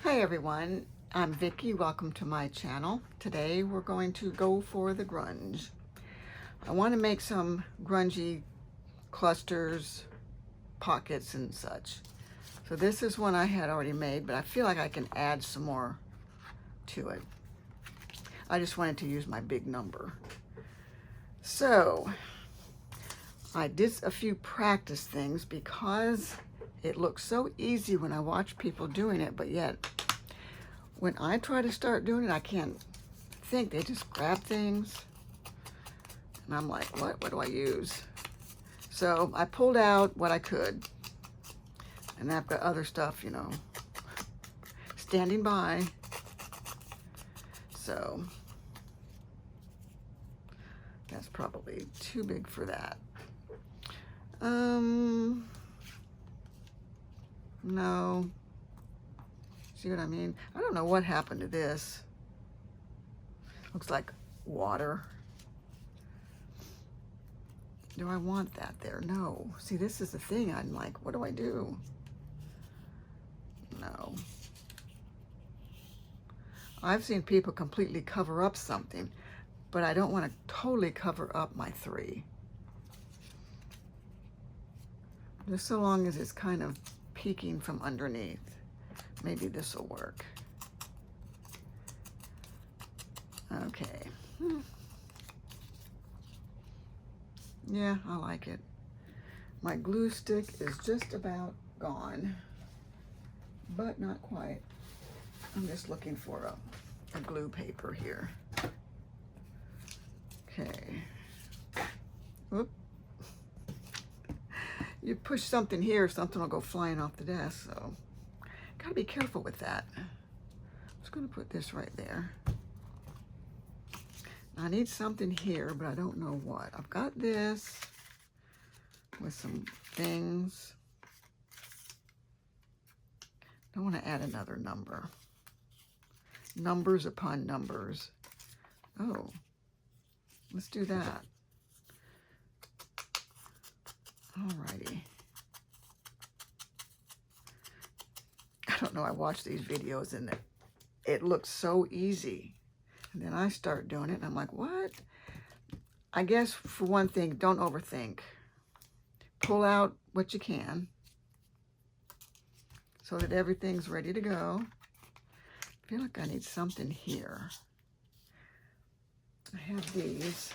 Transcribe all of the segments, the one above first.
Hi everyone, I'm Vicky. Welcome to my channel. Today we're going to go for the grunge. I want to make some grungy clusters, pockets and such. So this is one I had already made, but I feel like I can add some more to it. I just wanted to use my big number. So I did a few practice things because it looks so easy when I watch people doing it, but yet when I try to start doing it, I can't think. They just grab things and I'm like, what do I use? So I pulled out what I could, and I've got other stuff, you know, standing by. So that's probably too big for that. No. See what I mean? I don't know what happened to this. Looks like water. Do I want that there? No. See, this is the thing. I'm like, what do I do? No. I've seen people completely cover up something, but I don't want to totally cover up my three. Just so long as it's kind of peeking from underneath. Maybe this will work. Okay. Yeah, I like it. My glue stick is just about gone, but not quite. I'm just looking for a glue paper here. Okay. Whoop. You push something here, something will go flying off the desk, so gotta be careful with that. I'm just gonna put this right there. I need something here, but I don't know what. I've got this with some things. I want to add another number. Numbers upon numbers. Oh, let's do that. Alrighty. I don't know, I watch these videos and it looks so easy. And then I start doing it and I'm like, what? I guess for one thing, don't overthink. Pull out what you can so that everything's ready to go. I feel like I need something here. I have these.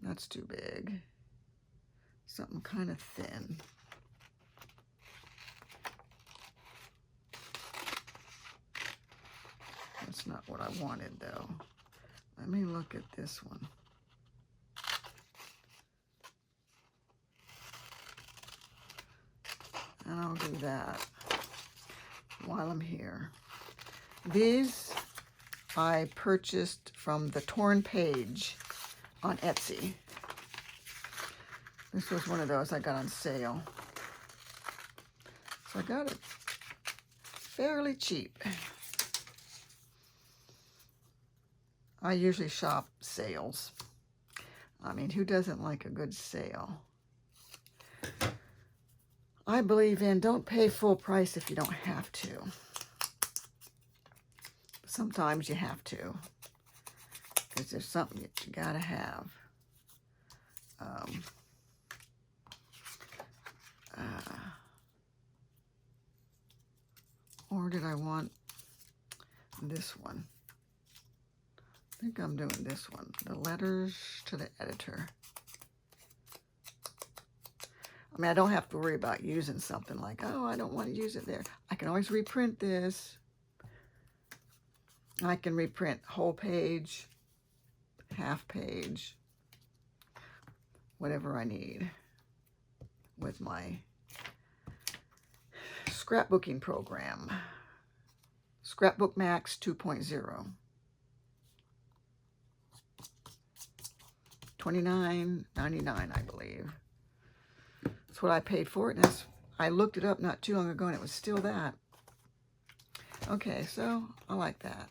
That's too big. Something kind of thin. That's not what I wanted though. Let me look at this one. And I'll do that while I'm here. These I purchased from the Torn Page on Etsy. This was one of those I got on sale. So I got it fairly cheap. I usually shop sales. I mean, who doesn't like a good sale? I believe in don't pay full price if you don't have to. Sometimes you have to, because there's something that you gotta have. Or did I want this one? I think I'm doing this one. The letters to the editor. I mean, I don't have to worry about using something like, oh, I don't want to use it there. I can always reprint this. I can reprint whole page, half page, whatever I need with my scrapbooking program. Scrapbook Max 2.0. $29.99, I believe. That's what I paid for it. And I looked it up not too long ago and it was still that. Okay, so I like that.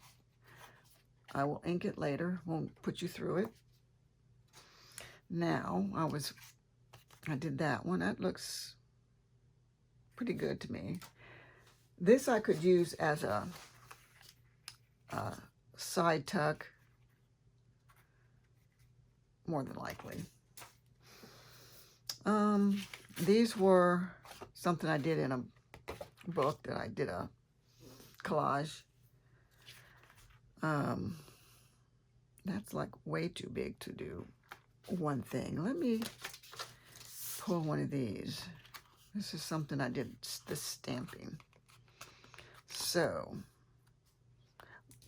I will ink it later. Won't put you through it. Now, I did that one. That looks pretty good to me. This I could use as a side tuck, more than likely. These were something I did in a book that I did a collage. That's like way too big to do one thing. Let me pull one of these. This is something I did, this stamping. So,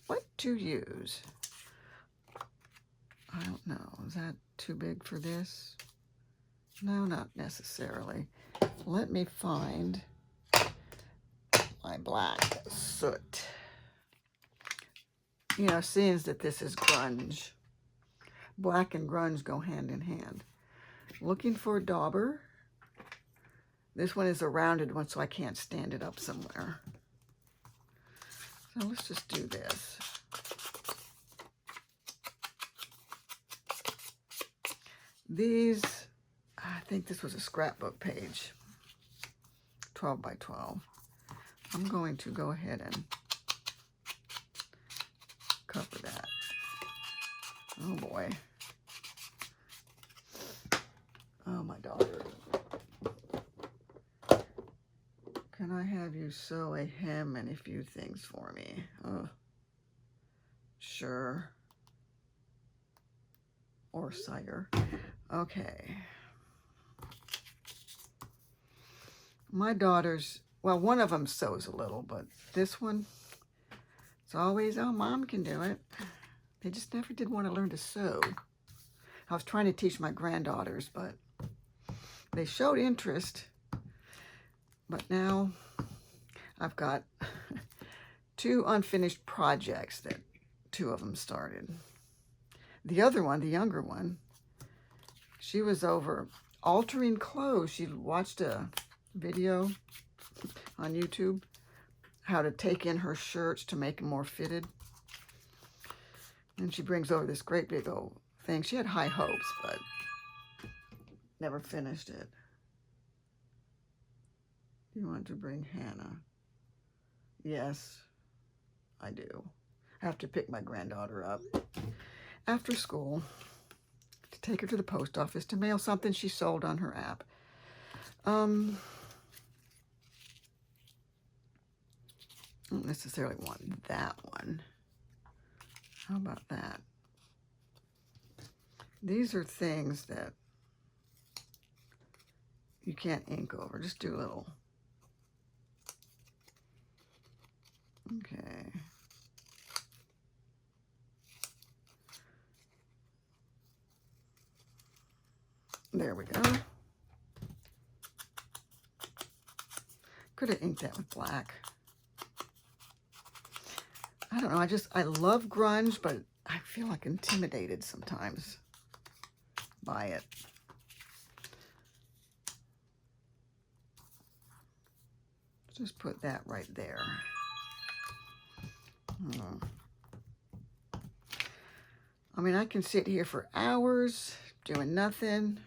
what to use? I don't know. Is that too big for this? No, not necessarily. Let me find my black soot. You know, seeing that this is grunge, black and grunge go hand in hand. Looking for a dauber. This one is a rounded one, so I can't stand it up somewhere. So let's just do this. These, I think this was a scrapbook page, 12 by 12. I'm going to go ahead and cover that. Oh boy. Oh, my daughter. Can I have you sew a hem and a few things for me? Oh, sure. Or cider. Okay. My daughters, well, one of them sews a little, but this one, it's always, oh, Mom can do it. They just never did want to learn to sew. I was trying to teach my granddaughters, but they showed interest. But now I've got 2 unfinished projects that 2 of them started. The other one, the younger one, she was over altering clothes. She watched a video on YouTube, how to take in her shirts to make them more fitted. And she brings over this great big old thing. She had high hopes, but never finished it. You want to bring Hannah? Yes, I do. I have to pick my granddaughter up after school to take her to the post office to mail something she sold on her app. I don't necessarily want that one. How about that? These are things that you can't ink over. Just do a little. Okay. There we go. Could have inked that with black. I don't know, I love grunge, but I feel like intimidated sometimes by it. Just put that right there. I mean, I can sit here for hours doing nothing.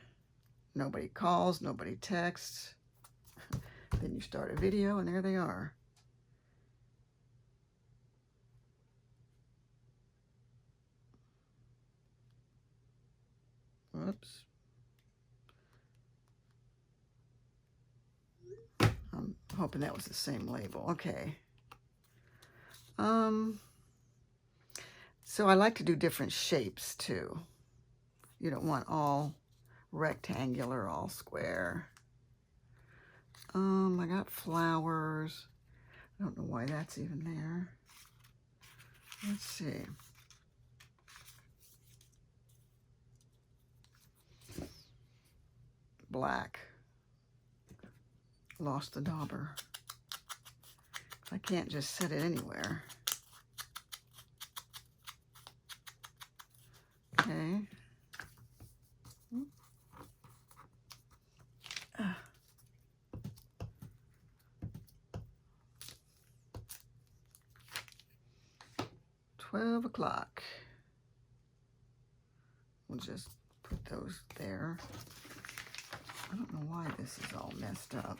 Nobody calls, nobody texts. Then you start a video and there they are. Whoops. I'm hoping that was the same label. Okay. So I like to do different shapes too. You don't want all rectangular, all square. I got flowers. I don't know why that's even there. Let's see. Black. Lost the dauber. I can't just set it anywhere. Okay. 12 o'clock. We'll just put those there. I don't know why this is all messed up.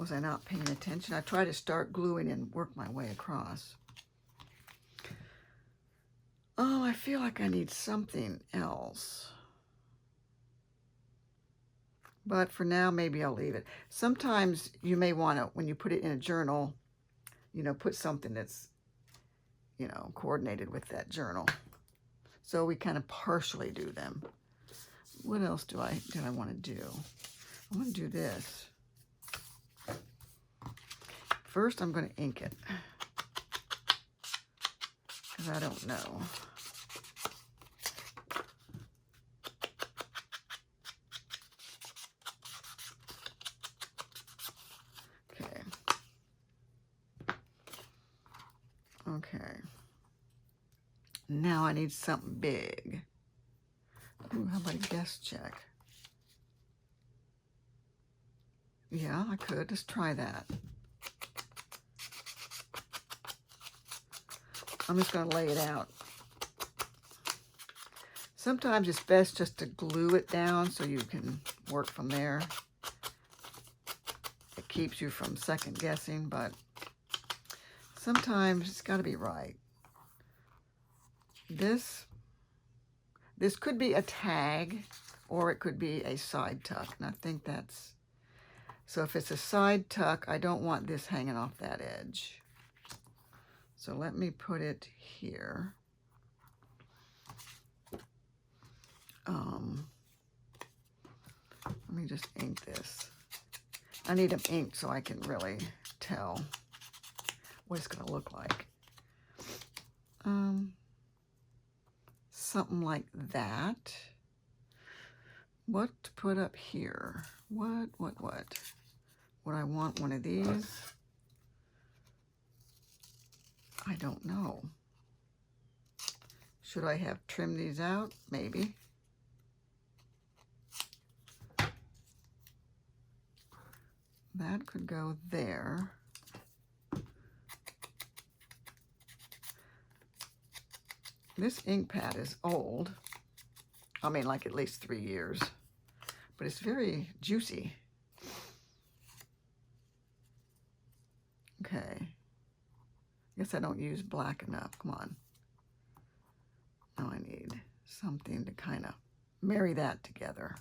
Was I not paying attention? I try to start gluing and work my way across. Oh, I feel like I need something else. But for now, maybe I'll leave it. Sometimes you may want to, when you put it in a journal, you know, put something that's, you know, coordinated with that journal. So we kind of partially do them. What else did I want to do? I want to do this. First, I'm going to ink it, because I don't know. Okay. Okay. Now I need something big. Ooh, how about a guest check? Yeah, I could. Let's try that. I'm just going to lay it out. Sometimes it's best just to glue it down so you can work from there. It keeps you from second guessing, but sometimes it's got to be right. This could be a tag, or it could be a side tuck, and I think that's... So if it's a side tuck, I don't want this hanging off that edge. So let me put it here. Let me just ink this. I need them inked so I can really tell what it's going to look like. Something like that. What to put up here? What? Would I want one of these? I don't know. Should I have trimmed these out? Maybe. That could go there. This ink pad is old. I mean, like at least 3 years. But it's very juicy. Okay. Guess I don't use black enough. Come on. Now I need something to kind of marry that together.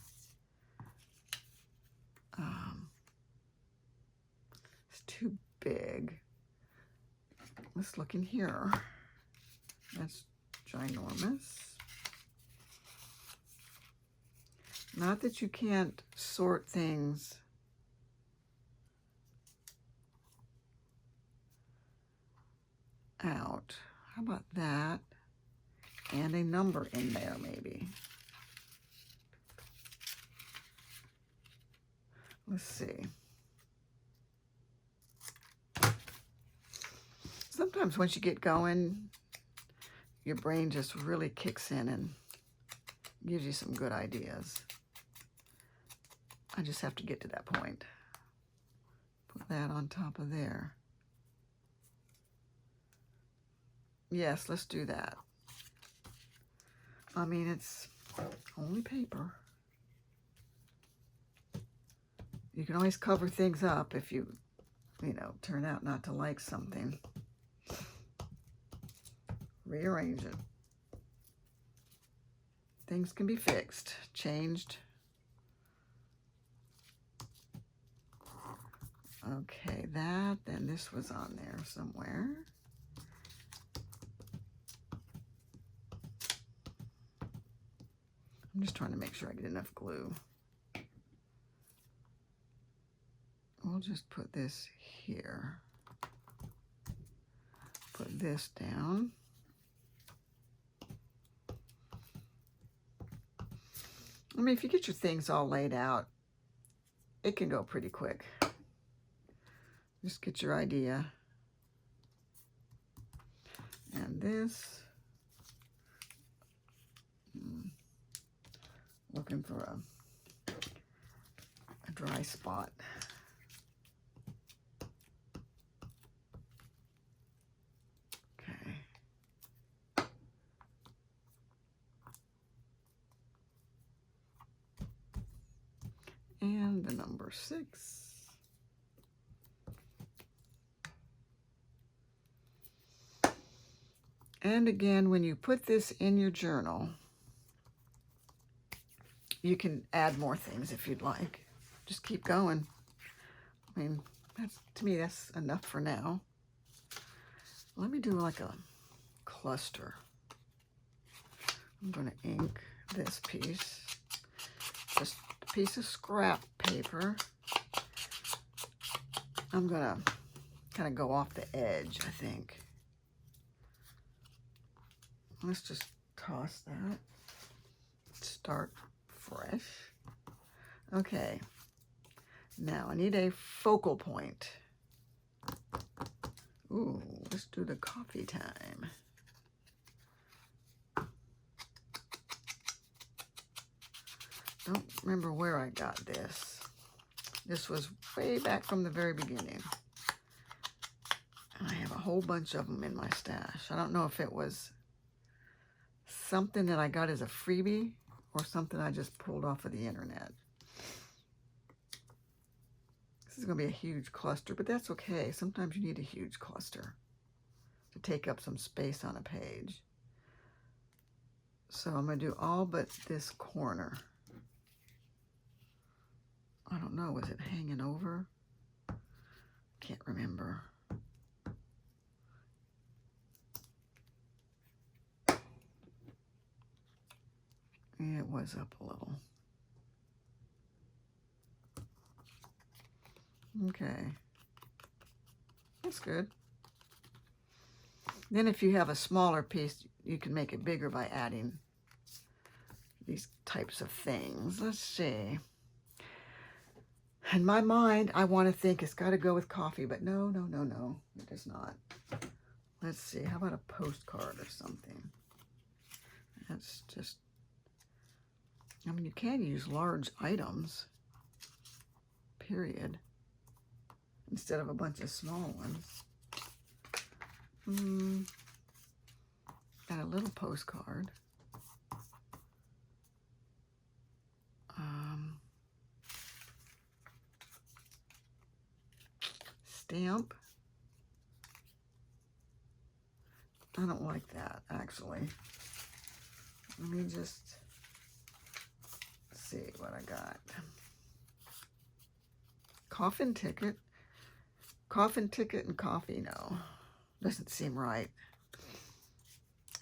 It's too big. Let's look in here. That's ginormous. Not that you can't sort things out. How about that? And a number in there, maybe. Let's see. Sometimes once you get going, your brain just really kicks in and gives you some good ideas. I just have to get to that point. Put that on top of there. Yes, let's do that. I mean, it's only paper. You can always cover things up if you know, turn out not to like something. Rearrange it. Things can be fixed, changed. Okay, then this was on there somewhere. I'm just trying to make sure I get enough glue. We'll just put this here. Put this down. I mean, if you get your things all laid out, it can go pretty quick. Just get your idea. And this, looking for a dry spot. Okay. And the number 6. And again, when you put this in your journal, you can add more things if you'd like. Just keep going. I mean, to me, that's enough for now. Let me do like a cluster. I'm going to ink this piece. Just a piece of scrap paper. I'm going to kind of go off the edge, I think. Let's just toss that. Start fresh. Okay. Now I need a focal point. Ooh, let's do the coffee time. Don't remember where I got this. This was way back from the very beginning. I have a whole bunch of them in my stash. I don't know if it was something that I got as a freebie or something I just pulled off of the internet. This is going to be a huge cluster, but that's okay. Sometimes you need a huge cluster to take up some space on a page. So I'm going to do all but this corner. I don't know, was it hanging over? Can't remember. It was up a little. Okay. That's good. Then if you have a smaller piece, you can make it bigger by adding these types of things. Let's see. In my mind, I want to think it's got to go with coffee, but no, it does not. Let's see. How about a postcard or something? That's just, I mean, you can use large items, period, instead of a bunch of small ones. Got a little postcard. Stamp. I don't like that, actually. Let me just see what I got. Coffin ticket. Coffin ticket and coffee, no. Doesn't seem right.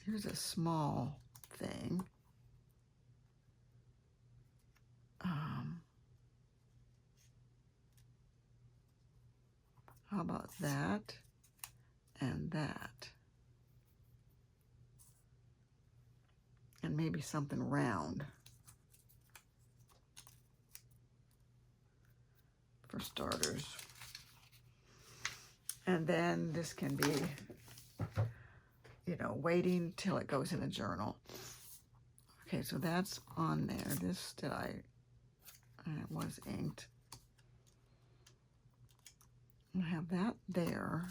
Here's a small thing. How about that and that? And maybe something round for starters. And then this can be, you know, waiting till it goes in a journal. Okay, so that's on there. This it was inked. I have that there.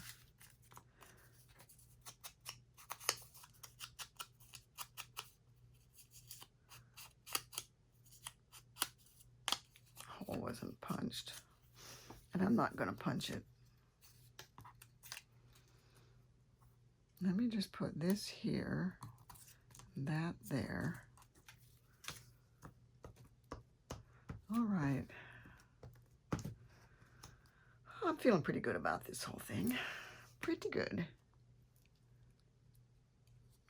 Hole wasn't punched, and I'm not going to punch it. Let me just put this here, that there. All right. I'm feeling pretty good about this whole thing. Pretty good.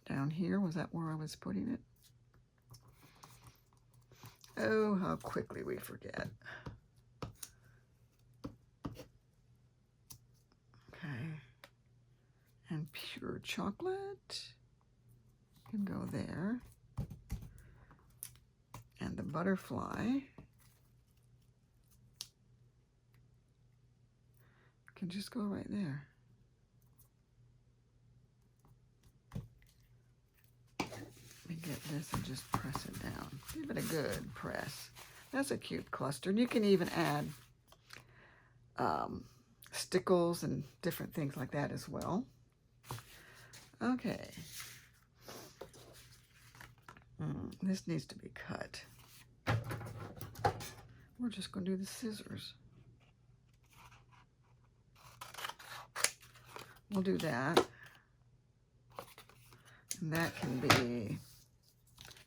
Down here, was that where I was putting it? Oh, how quickly we forget. Okay. And pure chocolate can go there. And the butterfly can just go right there. Let me get this and just press it down. Give it a good press. That's a cute cluster. And you can even add stickles and different things like that as well. Okay. This needs to be cut. We're just going to do the scissors. We'll do that. And that can be,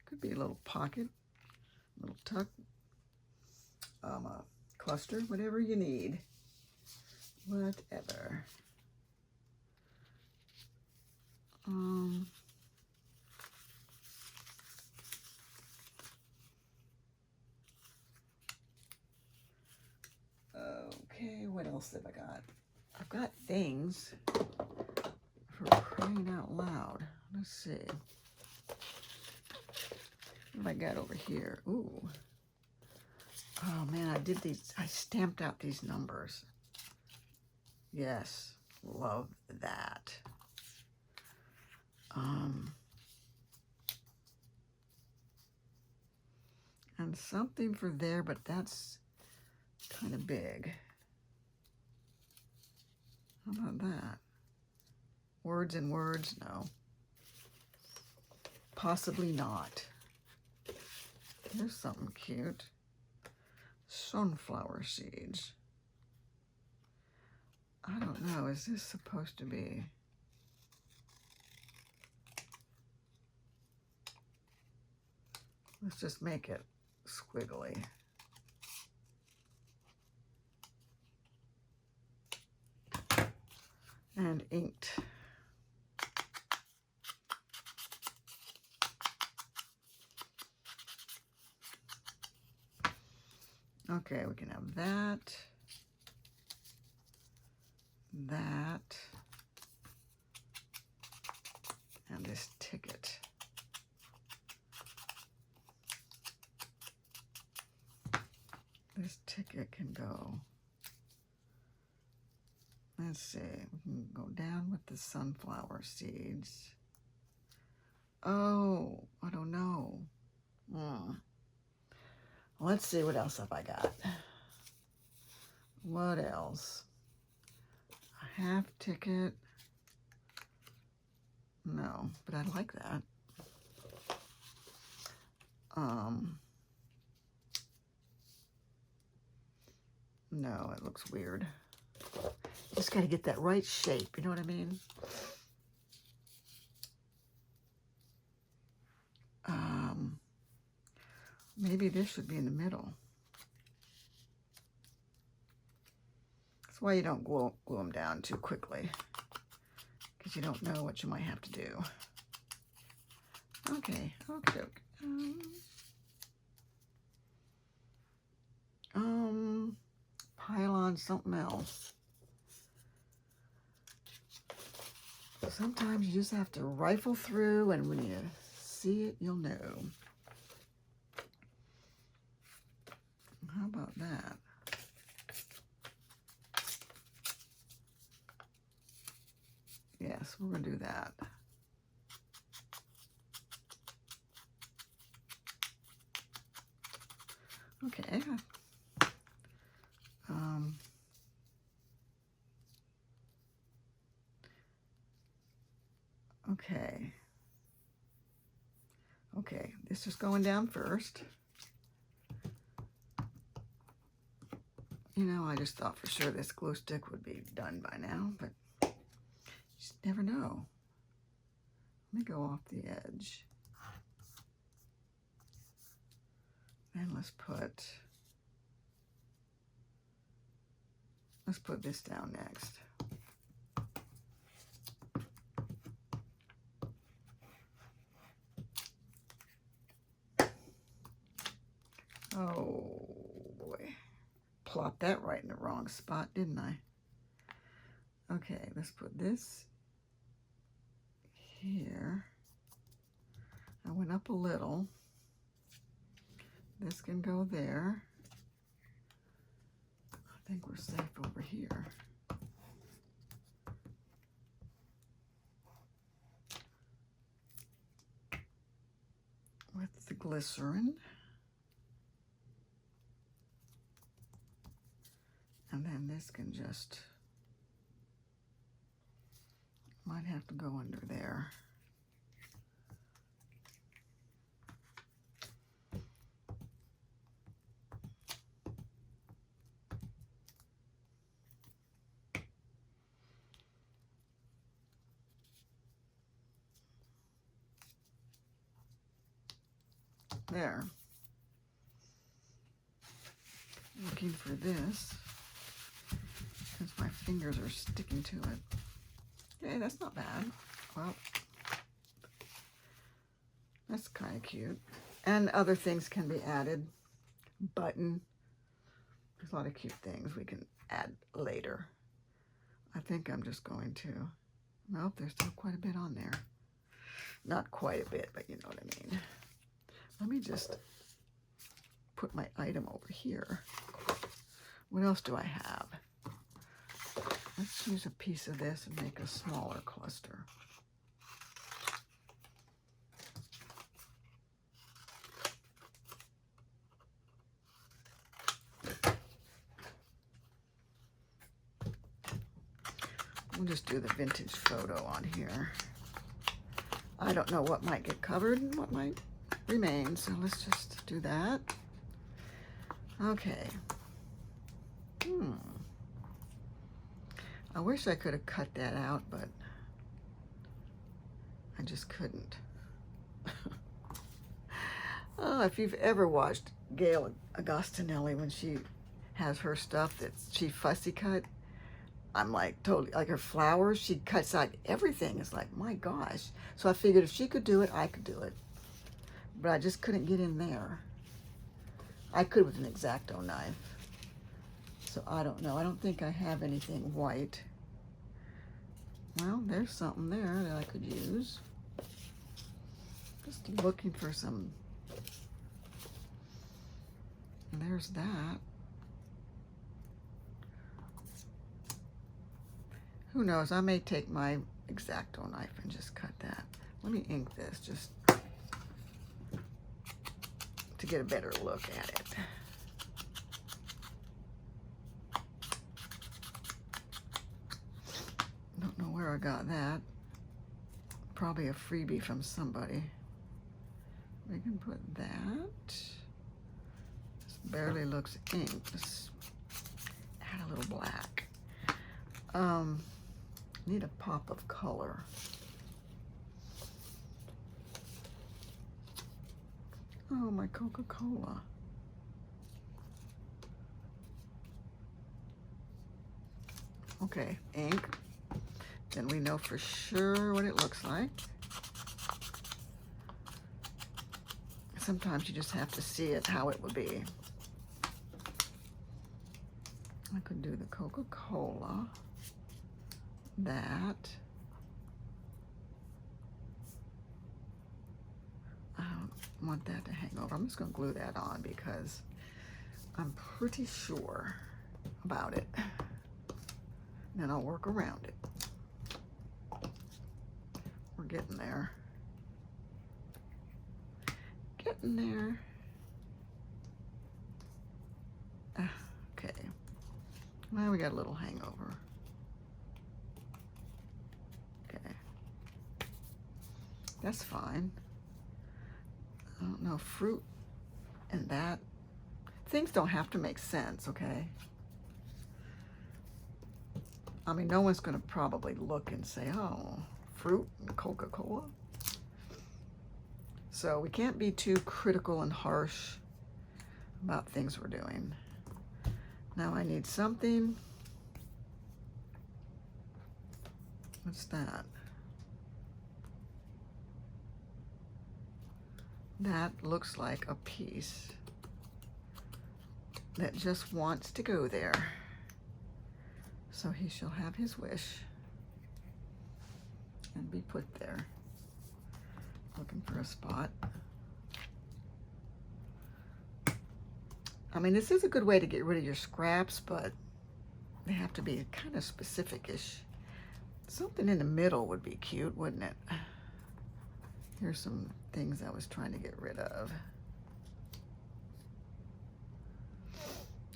could be a little pocket, a little tuck, a cluster, whatever you need. Whatever. Okay, what else have I got? I've got things for crying out loud. Let's see. What have I got over here? Ooh. Oh man, I did these, I stamped out these numbers. Yes, love that. And something for there, but that's kind of big. How about that? Words and words? No. Possibly not. Here's something cute. Sunflower seeds. I don't know, is this supposed to be? Let's just make it squiggly. And inked. Okay, we can have that, that, and this ticket. This ticket can go, let's see, we can go down with the sunflower seeds. Oh, I don't know. Let's see, what else have I got? What else? A half ticket. No, but I like that. No, it looks weird. Just got to get that right shape, you know what I mean? Maybe this should be in the middle. That's why you don't glue them down too quickly, because you don't know what you might have to do. Okay, okay. Pile on something else. Sometimes you just have to rifle through, and when you see it, you'll know. How about that? Yes, we're going to do that. Okay. Okay. Okay, this is going down first. You know, I just thought for sure this glue stick would be done by now, but you just never know. Let me go off the edge. And let's put this down next. Oh boy, plopped that right in the wrong spot, didn't I? Okay, let's put this here. I went up a little. This can go there. I think we're safe over here. With the glycerin. And then this can just, might have to go under there. There. Looking for this, because my fingers are sticking to it. Okay, that's not bad. Well, that's kind of cute. And other things can be added. Button. There's a lot of cute things we can add later. I think I'm just going to, nope, there's still quite a bit on there. Not quite a bit, but you know what I mean. Let me just put my item over here. What else do I have? Let's use a piece of this and make a smaller cluster. We'll just do the vintage photo on here. I don't know what might get covered and what might remain, so let's just do that. Okay. I wish I could have cut that out, but I just couldn't. Oh, if you've ever watched Gail Agostinelli when she has her stuff that she fussy cut, I'm like totally, like her flowers, she cuts out everything. It's like, my gosh. So I figured if she could do it, I could do it. But I just couldn't get in there. I could with an X-Acto knife. So I don't know. I don't think I have anything white. Well, there's something there that I could use. Just looking for some. And there's that. Who knows? I may take my X-Acto knife and just cut that. Let me ink this just to get a better look at it. Don't know where I got that. Probably a freebie from somebody. We can put that. This barely looks inked. Let's add a little black. Need a pop of color. Oh, my Coca-Cola. Okay, ink. Then we know for sure what it looks like. Sometimes you just have to see it how it would be. I could do the Coca-Cola. That. I don't want that to hang over. I'm just going to glue that on because I'm pretty sure about it. Then I'll work around it. We're getting there. Getting there. Okay. Well, we got a little hangover. Okay. That's fine. I don't know, fruit and that. Things don't have to make sense, okay? I mean, no one's going to probably look and say, oh, fruit and Coca-Cola. So we can't be too critical and harsh about things we're doing. Now I need something. What's that? That looks like a piece that just wants to go there. So he shall have his wish and be put there. Looking for a spot. I mean, this is a good way to get rid of your scraps, but they have to be kind of specific-ish. Something in the middle would be cute, wouldn't it? Here's some things I was trying to get rid of.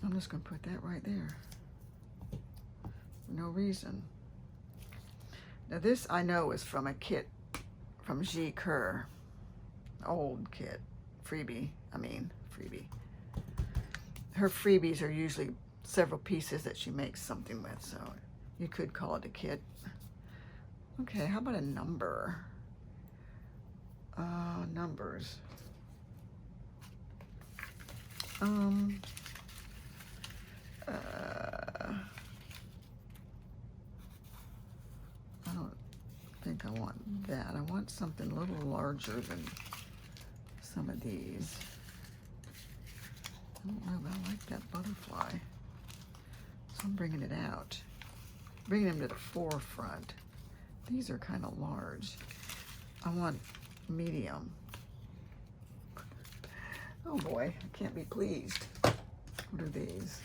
I'm just going to put that right there. For no reason. Now this I know is from a kit from G. Kerr. Old kit. Freebie. Her freebies are usually several pieces that she makes something with, so you could call it a kit. Okay, how about a number? Numbers. I don't think I want that. I want something a little larger than some of these. I don't know, but I like that butterfly. So I'm bringing it out. Bringing them to the forefront. These are kind of large. I want medium. Oh boy, I can't be pleased. What are these?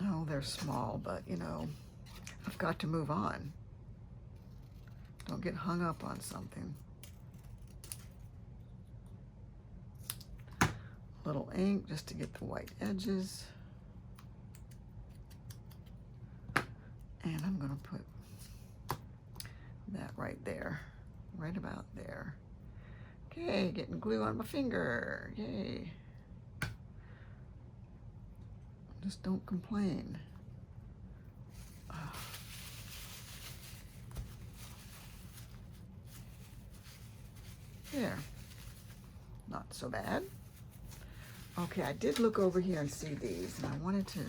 Oh, they're small, but you know, I've got to move on. Don't get hung up on something. Little ink just to get the white edges. And I'm gonna put that right there, right about there. Okay, getting glue on my finger, yay. Just don't complain. There, not so bad. Okay, I did look over here and see these, and I wanted to,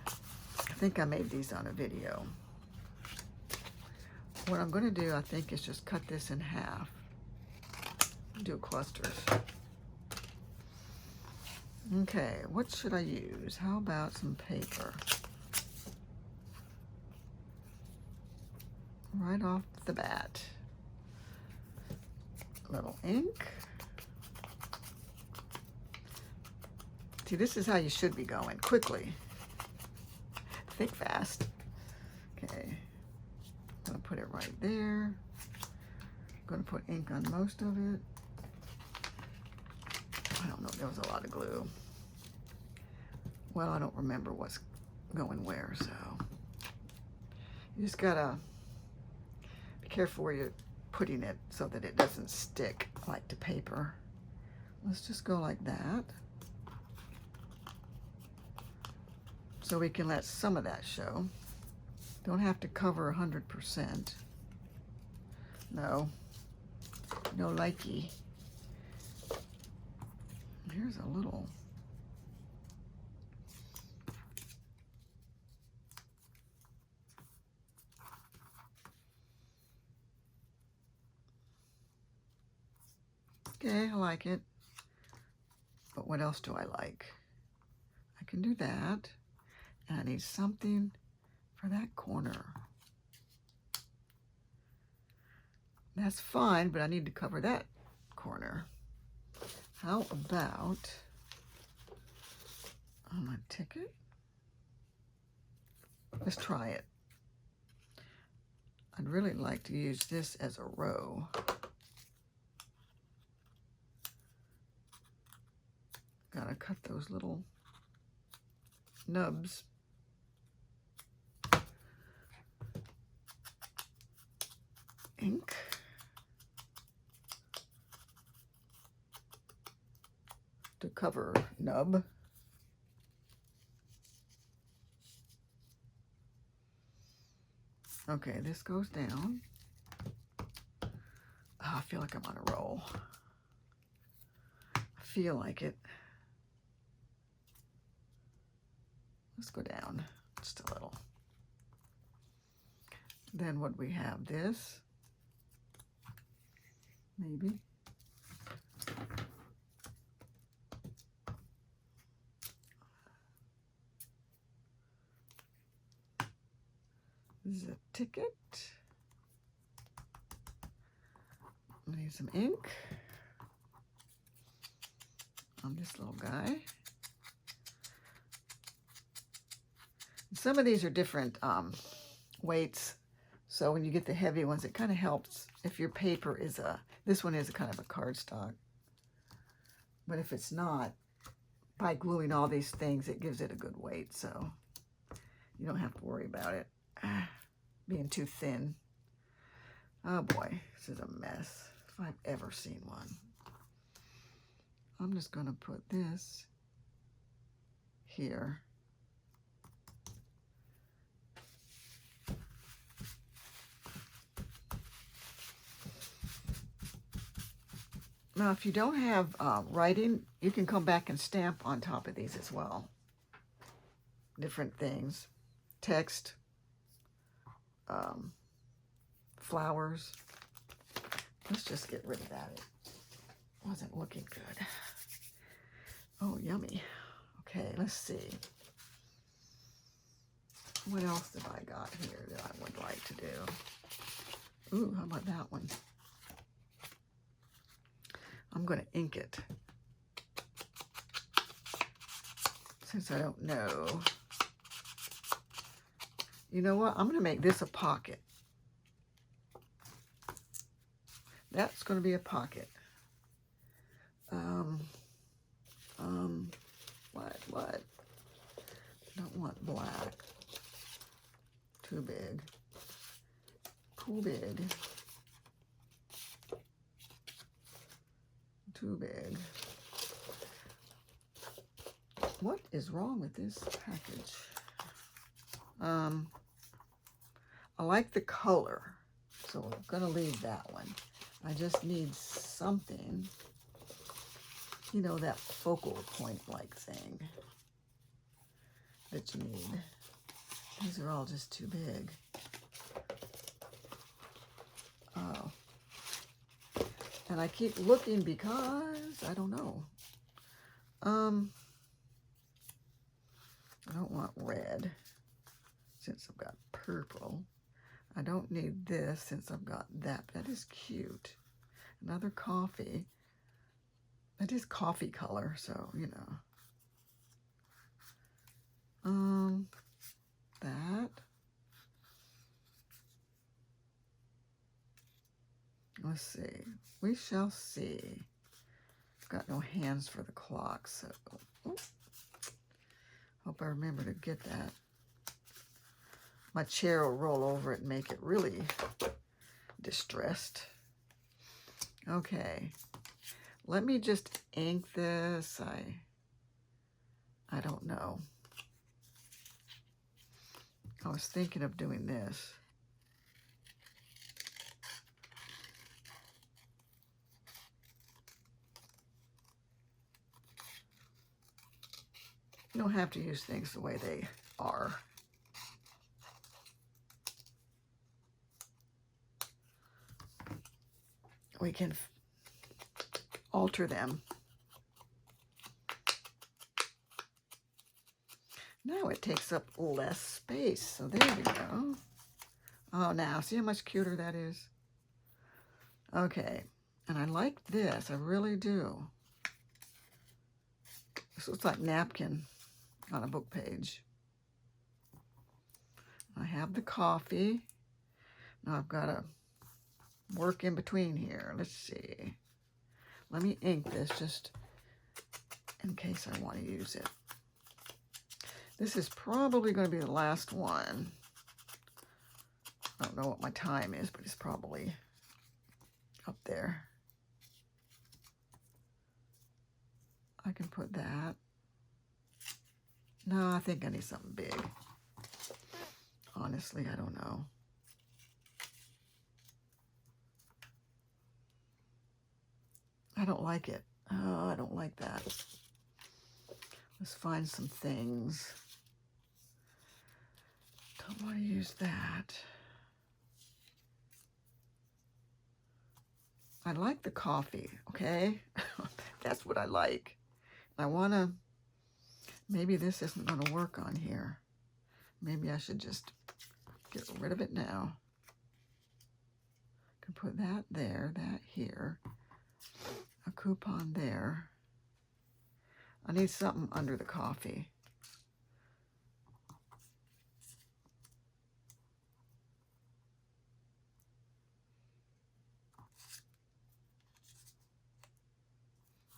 I think I made these on a video. What I'm gonna do, I think, is just cut this in half. Do clusters. Okay, what should I use? How about some paper? Right off the bat. A little ink. See, this is how you should be going, quickly. Think fast. Okay, I'm gonna put it right there. I'm gonna put ink on most of it. I don't know, there was a lot of glue. Well, I don't remember what's going where, so. You just gotta be careful where you're putting it so that it doesn't stick like to paper. Let's just go like that. So we can let some of that show. Don't have to cover 100%. No, no likey. Here's a little. Okay, I like it. But what else do I like? I can do that. And I need something for that corner. That's fine, but I need to cover that corner. How about on my ticket? Let's try it. I'd really like to use this as a row. Gotta cut those little nubs. Ink. To cover nub. Okay, this goes down. Oh, I feel like I'm on a roll. I feel like it. Let's go down just a little. Then what we have, this, maybe. This is a ticket. I need some ink on this little guy. Some of these are different weights, so when you get the heavy ones, it kind of helps if your paper is this one is a kind of a cardstock. But if it's not, by gluing all these things, it gives it a good weight, so you don't have to worry about it being too thin. Oh boy, this is a mess, if I've ever seen one. I'm just gonna put this here. Now, if you don't have writing, you can come back and stamp on top of these as well. Different things. Text. Flowers. Let's just get rid of that. It wasn't looking good. Oh, yummy. Okay, let's see. What else have I got here that I would like to do? Ooh, how about that one? I'm going to ink it. Since I don't know. You know what? I'm going to make this a pocket. That's going to be a pocket. What? Don't want black. Too big. Too big. Too big. What is wrong with this package? I like the color, so I'm going to leave that one. I just need something, you know, that focal point-like thing that you need. These are all just too big. Oh. And I keep looking because, I don't know. I don't want red since I've got purple. I don't need this since I've got that. That is cute. Another coffee. That is coffee color, so, you know. That. Let's see. We shall see. I've got no hands for the clock, so. Ooh. Hope I remember to get that. My chair will roll over it and make it really distressed. Okay. Let me just ink this. I don't know. I was thinking of doing this. You don't have to use things the way they are. We can alter them. Now it takes up less space, so there we go. Oh, now, see how much cuter that is? Okay, and I like this, I really do. This looks like napkin on a book page. I have the coffee. Now I've got to work in between here. Let's see. Let me ink this just in case I want to use it. This is probably going to be the last one. I don't know what my time is, but it's probably up there. I can put that. No, I think I need something big. Honestly, I don't know. I don't like it. Oh, I don't like that. Let's find some things. Don't want to use that. I like the coffee, okay? That's what I like. I want to, maybe this isn't going to work on here. Maybe I should just get rid of it now. I can put that there, that here. A coupon there. I need something under the coffee.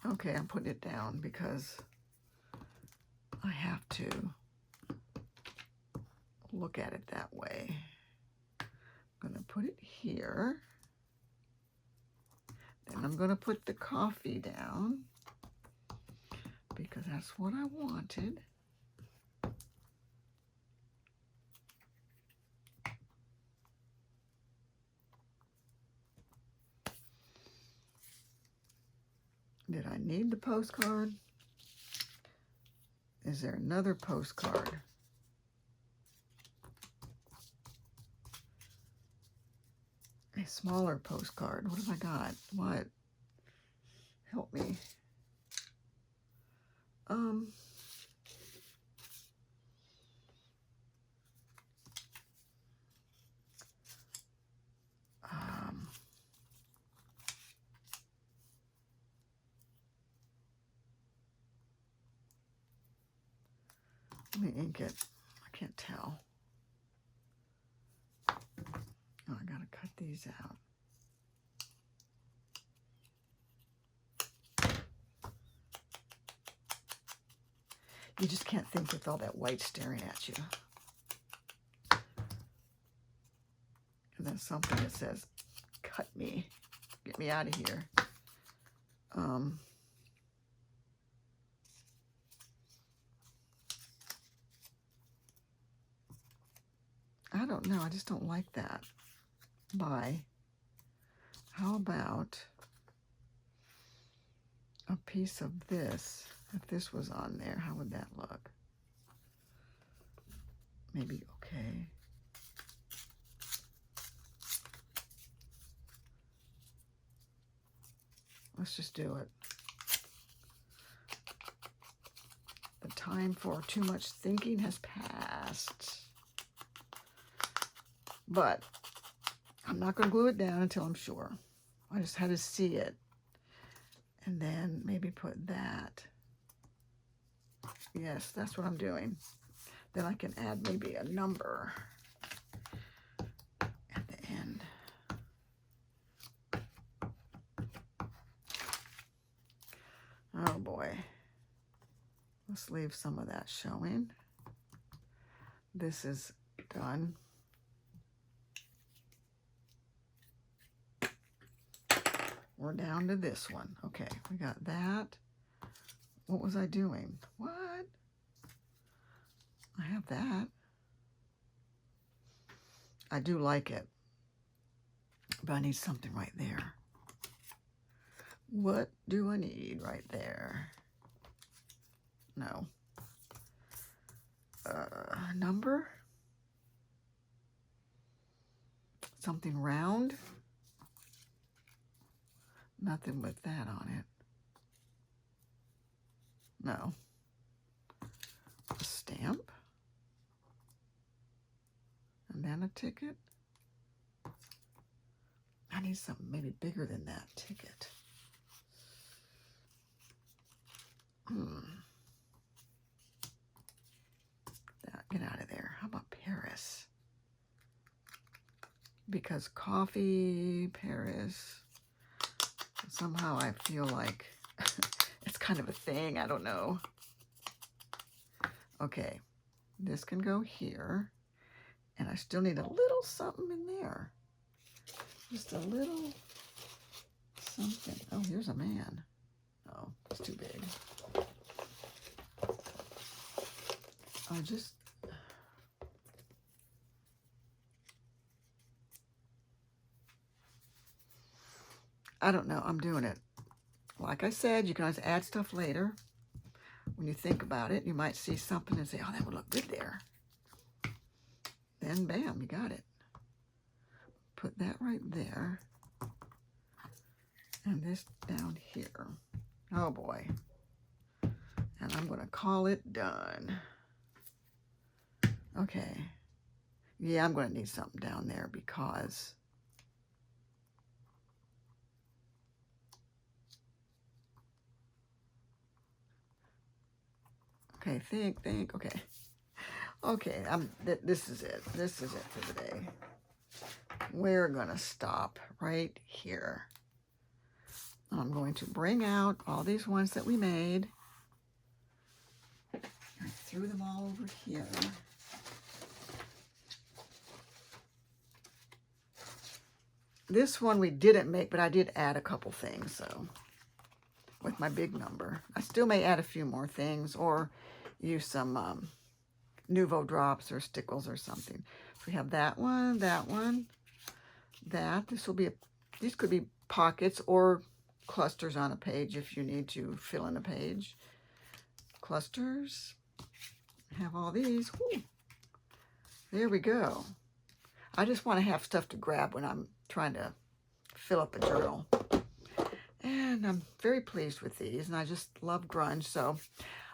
Okay, I'm putting it down because I have to look at it that way. I'm going to put it here. Then I'm going to put the coffee down because that's what I wanted. Did I need the postcard? Is there another postcard? A smaller postcard. What have I got? What? Help me. Let me ink it. I can't tell. Oh, I gotta cut these out. You just can't think with all that white staring at you. And then something that says, cut me. Get me out of here. I don't know. I just don't like that. Bye. How about a piece of this? If this was on there, how would that look? Maybe okay. Let's just do it. The time for too much thinking has passed. But I'm not going to glue it down until I'm sure. I just had to see it. And then maybe put that. Yes, that's what I'm doing. Then I can add maybe a number at the end. Oh boy. Let's leave some of that showing. This is done. We're down to this one. Okay, we got that. What was I doing? What? I have that. I do like it, but I need something right there. What do I need right there? No. Number? Something round? Nothing with that on it. No. A stamp? And then a ticket? I need something maybe bigger than that ticket. Get out of there. How about Paris? Because coffee, Paris, somehow I feel like it's kind of a thing. I don't know. Okay, this can go here. And I still need a little something in there. Just a little something. Oh, here's a man. Oh, it's too big. I don't know. I'm doing it. Like I said, you can always add stuff later. When you think about it, you might see something and say, oh, that would look good there. Then, bam, you got it. Put that right there. And this down here. Oh, boy. And I'm going to call it done. Okay. Yeah, I'm going to need something down there because okay, think. Okay. Okay, this is it. This is it for the day. We're going to stop right here. I'm going to bring out all these ones that we made. I threw them all over here. This one we didn't make, but I did add a couple things, so with my big number. I still may add a few more things or use some Nouveau drops or stickles or something. So we have that one, that. This will be these could be pockets or clusters on a page if you need to fill in a page. Clusters. Have all these. Woo. There we go. I just want to have stuff to grab when I'm trying to fill up a journal. And I'm very pleased with these, and I just love grunge. So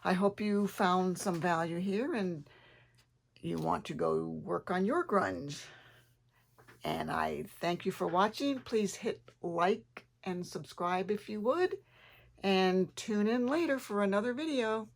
I hope you found some value here and you want to go work on your grunge. And I thank you for watching. Please hit like and subscribe if you would. And tune in later for another video.